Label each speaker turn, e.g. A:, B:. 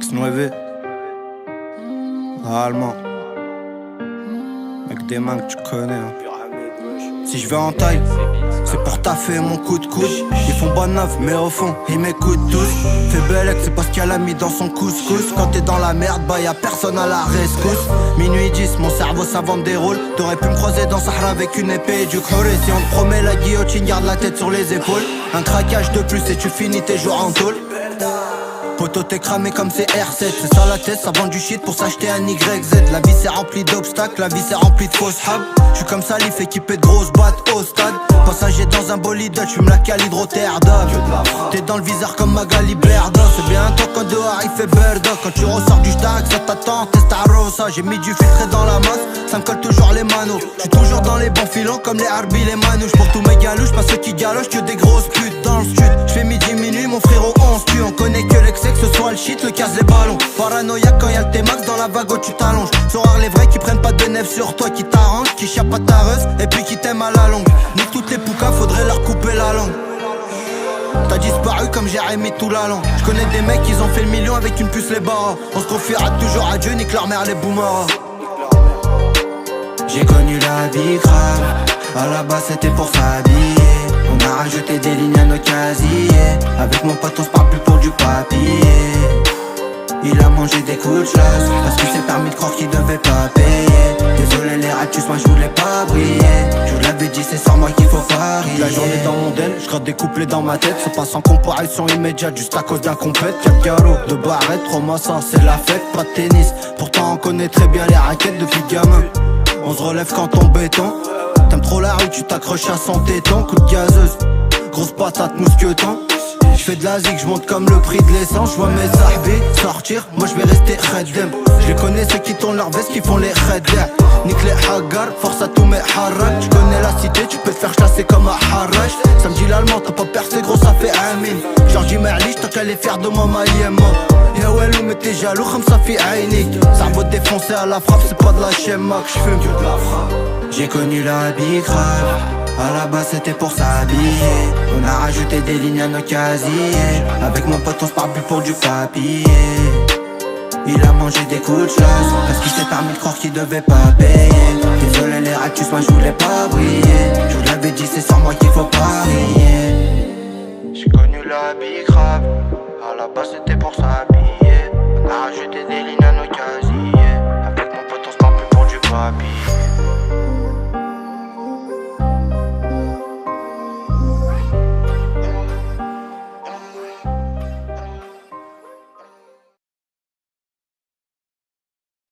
A: X9 allemand. Avec des mains que tu connais hein. Si je vais en taille, c'est pour taffer mon coup de coude. Ils font bonne neuf, mais au fond, ils m'écoutent tous. Fais bellec, c'est parce qu'elle a mis dans son couscous. Quand t'es dans la merde, bah y'a personne à la rescousse. Minuit 10, mon cerveau savant me déroule. T'aurais pu me croiser dans Sahara avec une épée et du khoury. Si on te promet la guillotine, garde la tête sur les épaules. Un craquage de plus et tu finis tes jours en tôle. Poto t'es cramé comme c'est R7. C'est ça la tête, ça vend du shit pour s'acheter un YZ. La vie c'est rempli d'obstacles, la vie c'est rempli de fausses hab. J'suis comme Salif équipé de grosses battes au stade. Passager dans un bolide, j'fume la cali de Rotterdam. T'es dans le viseur comme Magali Blerda. C'est bien toi quand dehors il fait berda. Quand tu ressors du stack, ça t'attend, testarossa. J'ai mis du filtré dans la masse, ça me colle toujours les manos. J'suis toujours dans les bons filons comme les Harbi, les manouches. Pour tous mes galouches, pas ceux qui galochent que des grosses putes dans le sud. J'fais midi minuit, mon frérot on se tue. On connaît que l'excès, que ce soit le shit, le casse les ballons. Paranoïaque quand y'a le T-Max dans la vague où tu t'allonges. Sont rares les vrais qui prennent pas de nef sur toi, qui t'arrangent, qui chiapent à ta reuse et puis qui t'aiment à la longue. Nique toutes les poucas, faudrait leur couper la langue. T'as disparu comme Jérémy tout la langue. J'connais des mecs, ils ont fait le million avec une puce les barres. On se confiera toujours à Dieu, nique leur mère les boomers.
B: J'ai connu la vie grave, à la base c'était pour s'habiller. On a rajouté des lignes à nos casiers. Avec mon pote on se parle plus pour du papier. Il a mangé des coups de chasse parce qu'il s'est permis de croire qu'il devait pas payer. Désolé les ratus, moi je voulais pas briller. Je vous l'avais dit, c'est sans moi qu'il faut parier.
A: La journée dans mon den, je gratte des couplets dans ma tête. C'est pas sans comparaison immédiate, juste à cause d'un compète. 4 carreaux, 2 barrettes, 3 massins, c'est la fête, pas de tennis. Pourtant on connaît très bien les raquettes depuis gamin. On se relève quand on béton. T'aimes trop la rue, tu t'accroches à son téton. Coup de gazeuse, grosse patate mousqueton. J'fais de la zig, j'monte comme le prix de l'essence. J'vois mes sahbis sortir, moi j'vais rester redem. J'les connais ceux qui tournent leur veste, qui font les redder. Nique les hagar, force à tous mes harrak. J'connais la cité, tu peux te faire chasser comme un harrach. Ça me dit l'allemand, t'as pas percé gros, ça fait un mille. Genre dis merlich, tant qu'elle est fière de moi, ma yemma. Ya walou, mais t'es jaloux, comme ça fait ainik. Cerveau défoncé à la frappe, c'est pas de la schéma que j'fume. Que de la frappe.
B: J'ai connu la vie grave, à la base c'était pour s'habiller. On a rajouté des lignes à nos casiers. Avec mon pote on se parle plus pour du papier. Il a mangé des coups de chasse parce qu'il s'est permis de croire qu'il devait pas payer. Désolé les ratus, moi je voulais pas briller. Je vous l'avais dit, c'est sans moi qu'il faut parier.
A: J'ai connu la vie grave, à la base c'était pour s'habiller.